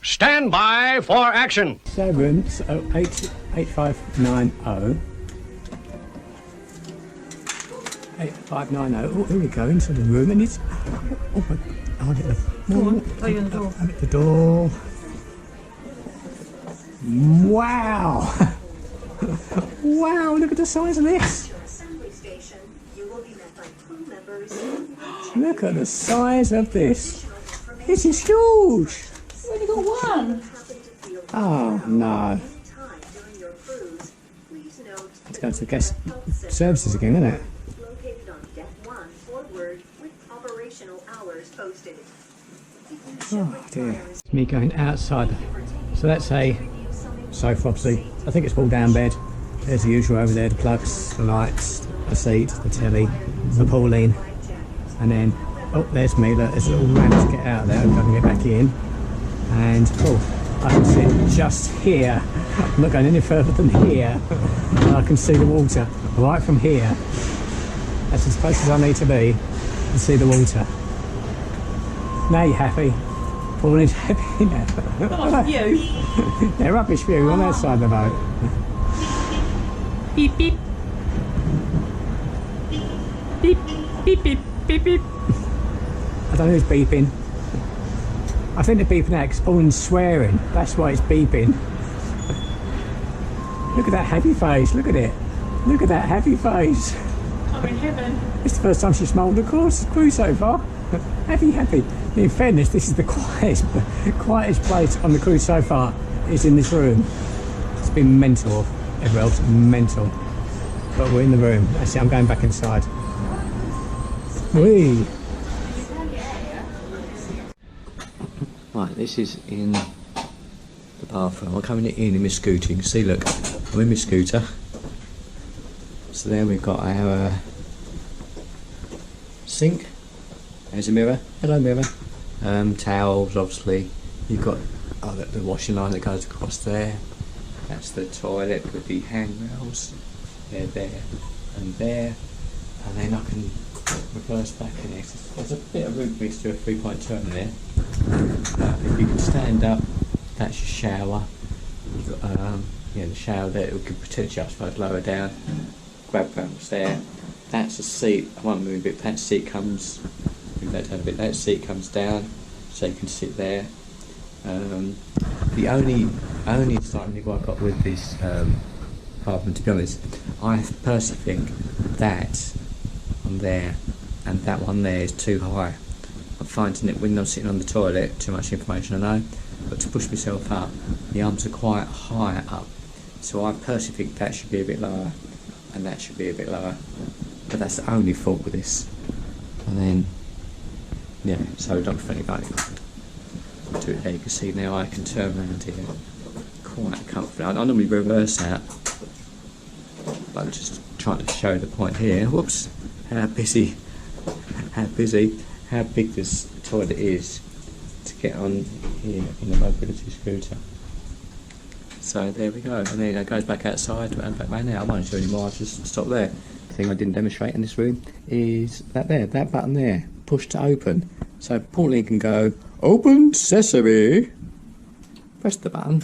Stand by for action. 8590. 8590. Oh, here we go into the room, and it's. I'll get the. Go on, are you on the door? I'll get the door. Wow! Wow! Look at the size of this. Look at the size of this. This is huge. You've only got one. Oh no. Let's go to the guest services again, isn't it? Located on deck 1 forward with operational hours posted. Oh dear. It's me going outside. So that's a sofa, obviously. I think it's pulled down bed. There's the usual over there, the plugs, the lights, the seat, the telly, the Pauline. And then, oh, there's me. Look, there's a little ramp to get out there. I can get back in. And, oh, I can sit just here. I'm not going any further than here. And I can see the water right from here. That's as close as I need to be to see the water. Now you're happy. Pauline's happy now. Nice view. Yeah, rubbish view on that side of the boat. Beep, beep. Beep, beep, beep, beep, beep. I don't know who's beeping. I think they're beeping out because Pauline's swearing. That's why it's beeping. Look at that happy face. Look at it. Look at that happy face. I'm in heaven. It's the first time she's smiled across the crew so far. Happy, happy. In fairness, this is the quietest place on the cruise so far. Is in this room. It's been mental. Everywhere else, mental. But we're in the room. That's it. I'm going back inside. Whee! Right, this is in the bathroom. I'm coming in my scooter. You can see, look, I'm in my scooter. So there we've got our sink. There's a mirror. Hello, mirror. Towels, obviously. You've got the washing line that goes across there. That's the toilet with the handrails. They're there and there. And then I can reverse back in it. There's a bit of room for me to do a 3-point turn in there. If you can stand up, that's your shower. You've got the shower there. It could potentially, I suppose, lower down. Grab ramps there. That's a seat. I won't move it. That seat comes. Move that down a bit. That seat comes down, so you can sit there. The only slightly what I got with this apartment, to be honest, I personally think that on there and that one there is too high. I'm finding it when I'm sitting on the toilet, too much information I know, but to push myself up, the arms are quite high up. So I personally think that should be a bit lower and that should be a bit lower. But that's the only fault with this. And then, yeah, so don't think about it. Do it there, you can see now I can turn around here quite comfortably. I normally reverse out, but I'm just trying to show the point here. Whoops, how big this toilet is to get on here in the mobility scooter. So there we go, and then it goes back outside and back right now. I won't show you more, I'll just stop there. The thing I didn't demonstrate in this room is that button there, push to open. So Pauline can go, open sesame, press the button,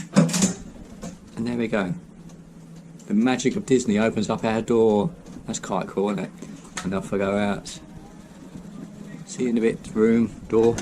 and there we go. The magic of Disney opens up our door. That's quite cool, isn't it? And off I go out. See you in a bit, room, door.